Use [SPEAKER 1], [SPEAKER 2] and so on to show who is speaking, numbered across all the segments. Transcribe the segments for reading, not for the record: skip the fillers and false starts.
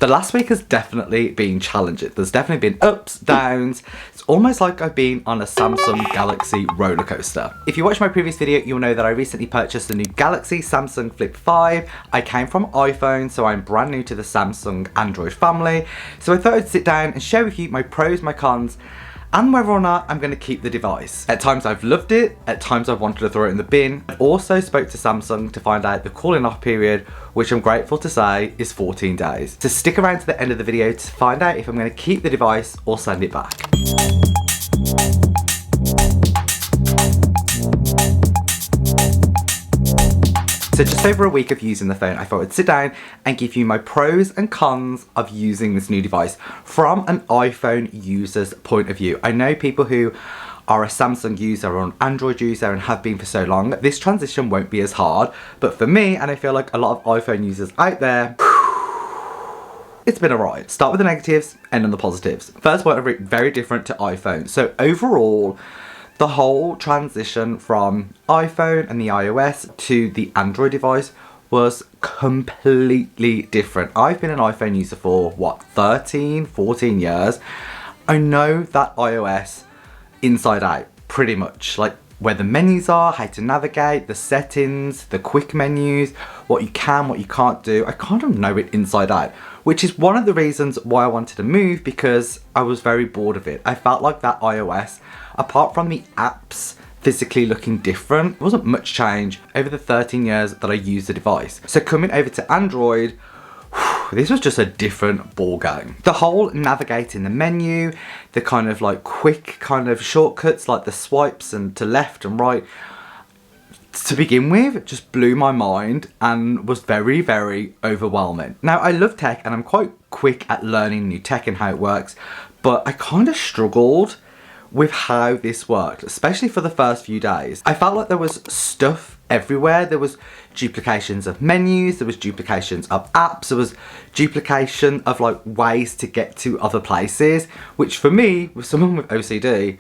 [SPEAKER 1] The last week has definitely been challenging. There's definitely been ups, downs. It's almost like I've been on a Samsung Galaxy roller coaster. If you watched my previous video, you'll know that I recently purchased the new Galaxy Samsung Flip 5. I came from iPhone, so I'm brand new to the Samsung Android family. So I thought I'd sit down and share with you my pros, my cons, and whether or not I'm going to keep the device. At times I've loved it, at times I've wanted to throw it in the bin. I also spoke to Samsung to find out the cooling off period, which I'm grateful to say is 14 days. So stick around to the end of the video to find out if I'm going to keep the device or send it back. So just over a week of using the phone, I thought I'd sit down and give you my pros and cons of using this new device from an iPhone user's point of view. I know people who are a Samsung user or an Android user and have been for so long, this transition won't be as hard. But for me, and I feel like a lot of iPhone users out there, it's been a ride. Start with the negatives, end on the positives. First one, very different to iPhone. So overall, the whole transition from iPhone and the iOS to the Android device was completely different. I've been an iPhone user for, what, 13, 14 years. I know that iOS inside out, pretty much. Like where the menus are, how to navigate, the settings, the quick menus, what you can, what you can't do. I kind of know it inside out, which is one of the reasons why I wanted to move, because I was very bored of it. I felt like that iOS, apart from the apps physically looking different, there wasn't much change over the 13 years that I used the device. So coming over to Android, this was just a different ball game. The whole navigating the menu, the kind of like quick kind of shortcuts like the swipes and to left and right, to begin with, just blew my mind and was very, very overwhelming. Now, I love tech and I'm quite quick at learning new tech and how it works, but I kind of struggled with how this worked, especially for the first few days. I felt like there was stuff everywhere. There was duplications of menus, there was duplications of apps, there was duplication of like ways to get to other places, which for me, with someone with OCD,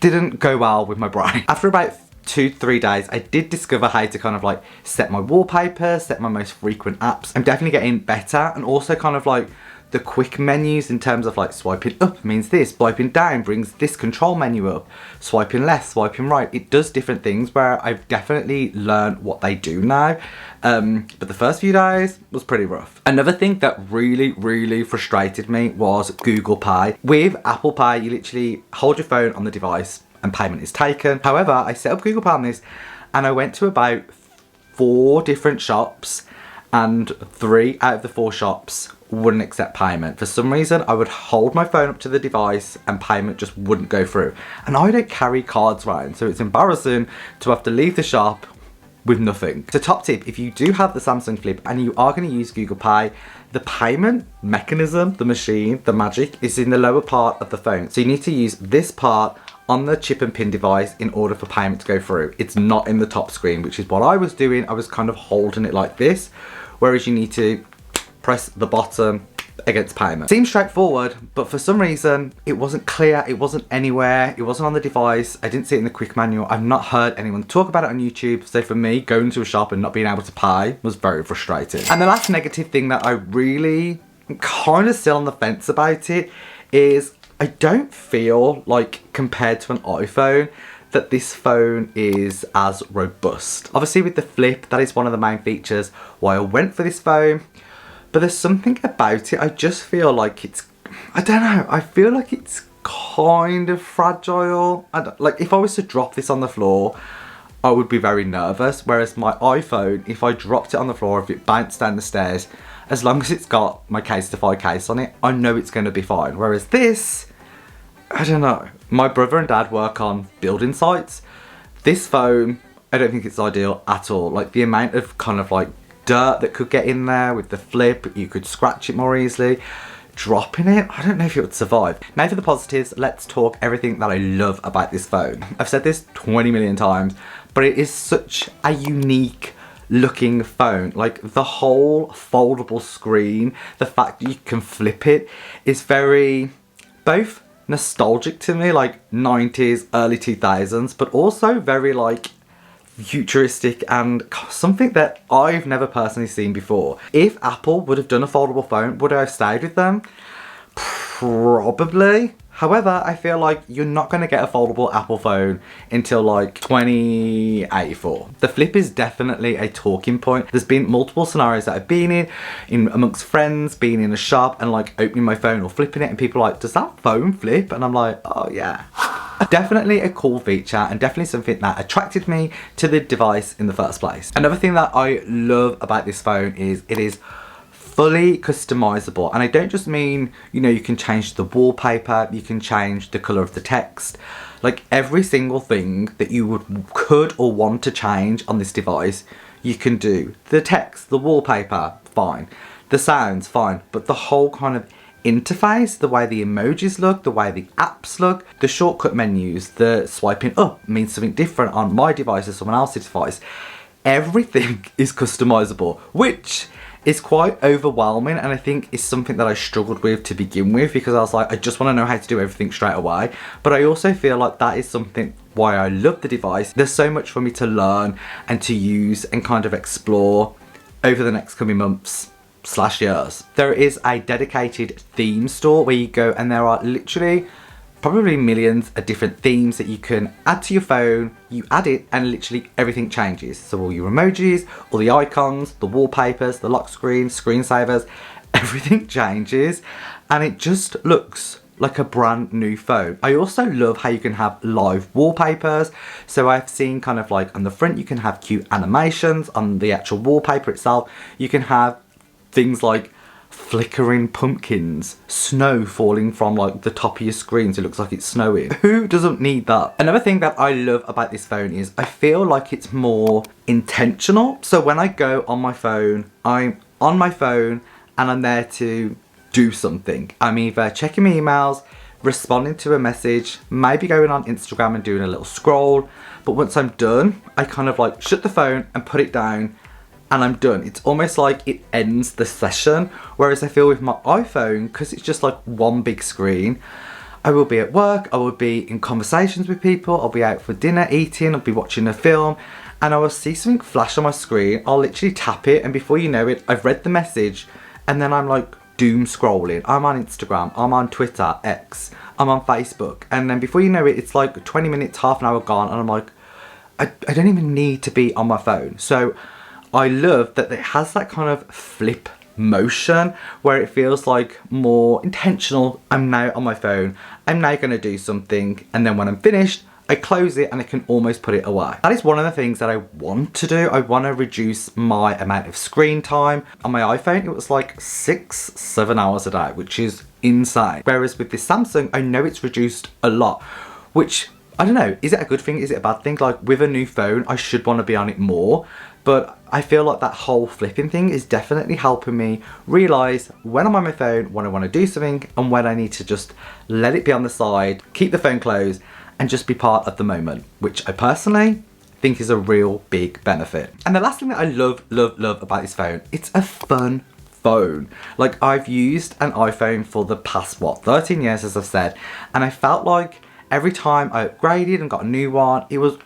[SPEAKER 1] didn't go well with my brain. After about 2-3 days, I did discover how to kind of like set my wallpaper, set my most frequent apps. I'm definitely getting better, and also kind of like the quick menus in terms of like swiping up means this, swiping down brings this control menu up, swiping left, swiping right. It does different things where I've definitely learned what they do now. But the first few days was pretty rough. Another thing that really frustrated me was Google Pay. With Apple Pay, you literally hold your phone on the device and payment is taken. However, I set up Google Pay on this and I went to about 4 different shops, and 3 out of the 4 shops wouldn't accept payment. For some reason, I would hold my phone up to the device and payment just wouldn't go through. And I don't carry cards around, so it's embarrassing to have to leave the shop with nothing. So top tip, if you do have the Samsung Flip and you are going to use Google Pay, the payment mechanism, the machine, the magic is in the lower part of the phone. So you need to use this part on the chip and pin device in order for payment to go through. It's not in the top screen, which is what I was doing. I was kind of holding it like this, whereas you need to press the bottom against payment. Seems straightforward, but for some reason it wasn't clear, it wasn't anywhere, it wasn't on the device, I didn't see it in the quick manual. I've not heard anyone talk about it on YouTube, so for me, going to a shop and not being able to pay was very frustrating. And the last negative thing that I really kind of still on the fence about it is I don't feel like, compared to an iPhone, that this phone is as robust. Obviously with the Flip, that is one of the main features why I went for this phone. But there's something about it, I just feel like it's, I don't know, I feel like it's kind of fragile. Like if I was to drop this on the floor, I would be very nervous. Whereas my iPhone, if I dropped it on the floor, if it bounced down the stairs, as long as it's got my case to 5 case on it, I know it's going to be fine. Whereas this, I don't know. My brother and dad work on building sites. This phone, I don't think it's ideal at all. Like the amount of kind of like dirt that could get in there with the Flip, you could scratch it more easily. Dropping it, I don't know if it would survive. Now for the positives, let's talk everything that I love about this phone. I've said this 20 million times, but it is such a unique looking phone. Like the whole foldable screen, the fact that you can flip it is very both nostalgic to me, like 90s, early 2000s, but also very like futuristic and something that I've never personally seen before. If Apple would have done a foldable phone, would I have stayed with them? Probably. However, I feel like you're not going to get a foldable Apple phone until like 2084. The flip is definitely a talking point. There's been multiple scenarios that I've been in amongst friends, being in a shop and like opening my phone or flipping it, and people are like, does that phone flip? And I'm like, oh yeah. Definitely a cool feature and definitely something that attracted me to the device in the first place. Another thing that I love about this phone is it is fully customizable, and I don't just mean, you know, you can change the wallpaper, you can change the color of the text, like every single thing that you could or want to change on this device you can do. The text, the wallpaper, fine, the sounds, fine, but the whole kind of interface, the way the emojis look, the way the apps look, the shortcut menus, the swiping up means something different on my device or someone else's device. Everything is customizable, which is quite overwhelming, and I think is something that I struggled with to begin with, because I was like, I just want to know how to do everything straight away. But I also feel like that is something why I love the device. There's so much for me to learn and to use and kind of explore over the next coming months / years. There is a dedicated theme store where you go and there are literally probably millions of different themes that you can add to your phone. You add it and literally everything changes. So all your emojis, all the icons, the wallpapers, the lock screen, screensavers, everything changes and it just looks like a brand new phone. I also love how you can have live wallpapers. So I've seen kind of like on the front you can have cute animations. On the actual wallpaper itself you can have things like flickering pumpkins, snow falling from like the top of your screen so it looks like it's snowing. Who doesn't need that? Another thing that I love about this phone is I feel like it's more intentional. So when I go on my phone, I'm on my phone and I'm there to do something. I'm either checking my emails, responding to a message, maybe going on Instagram and doing a little scroll. But once I'm done, I kind of like shut the phone and put it down and I'm done. It's almost like it ends the session. Whereas I feel with my iPhone, because it's just like one big screen, I will be at work, I will be in conversations with people, I'll be out for dinner, eating, I'll be watching a film, and I will see something flash on my screen, I'll literally tap it, and before you know it, I've read the message, and then I'm like doom scrolling. I'm on Instagram, I'm on Twitter, X, I'm on Facebook, and then before you know it, it's like 20 minutes, half an hour gone, and I'm like, I don't even need to be on my phone. So I love that it has that kind of flip motion where it feels like more intentional. I'm now on my phone, I'm now going to do something, and then when I'm finished I close it and I can almost put it away. That is one of the things that I want to do. I want to reduce my amount of screen time. On my iPhone it was like 6-7 hours a day, which is insane. Whereas with this Samsung I know it's reduced a lot, which I don't know, is it a good thing, is it a bad thing? Like with a new phone I should want to be on it more, but I feel like that whole flipping thing is definitely helping me realise when I'm on my phone, when I want to do something, and when I need to just let it be on the side, keep the phone closed, and just be part of the moment, which I personally think is a real big benefit. And the last thing that I love about this phone, it's a fun phone. Like I've used an iPhone for the past, 13 years as I've said, and I felt like every time I upgraded and got a new one, it was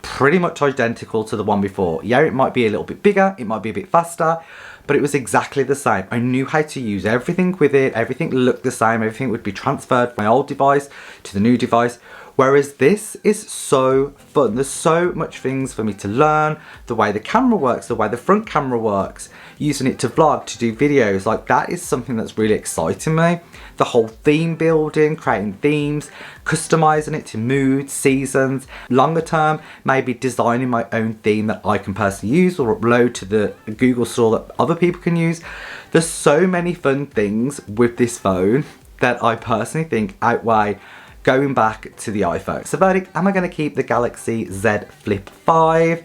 [SPEAKER 1] pretty much identical to the one before. Yeah, it might be a little bit bigger, it might be a bit faster, but it was exactly the same. I knew how to use everything with it, everything looked the same, everything would be transferred from my old device to the new device. Whereas this is so fun. There's so much things for me to learn. The way the camera works, the way the front camera works, using it to vlog, to do videos, like that is something that's really exciting me. The whole theme building, creating themes, customizing it to moods, seasons, longer term, maybe designing my own theme that I can personally use or upload to the Google store that other people can use. There's so many fun things with this phone that I personally think outweigh going back to the iPhone. So verdict, am I going to keep the Galaxy Z Flip 5?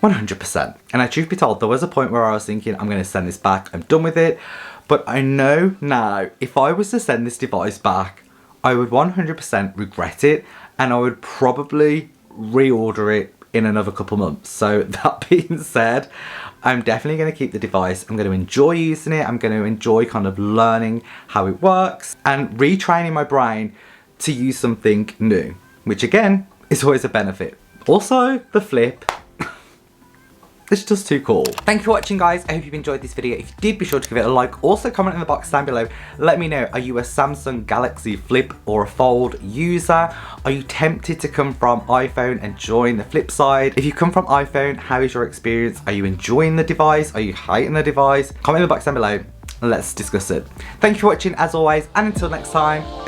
[SPEAKER 1] 100%. And truth be told, there was a point where I was thinking, I'm going to send this back, I'm done with it. But I know now, if I was to send this device back, I would 100% regret it, and I would probably reorder it in another couple months. So that being said, I'm definitely going to keep the device. I'm going to enjoy using it. I'm going to enjoy kind of learning how it works and retraining my brain to use something new, which again is always a benefit. Also, the flip. It's just too cool. Thank you for watching, guys. I hope you've enjoyed this video. If you did, be sure to give it a like. Also, comment in the box down below. Let me know, are you a Samsung Galaxy Flip or a Fold user? Are you tempted to come from iPhone and join the flip side? If you come from iPhone, how is your experience? Are you enjoying the device? Are you hating the device? Comment in the box down below and let's discuss it. Thank you for watching, as always, and until next time.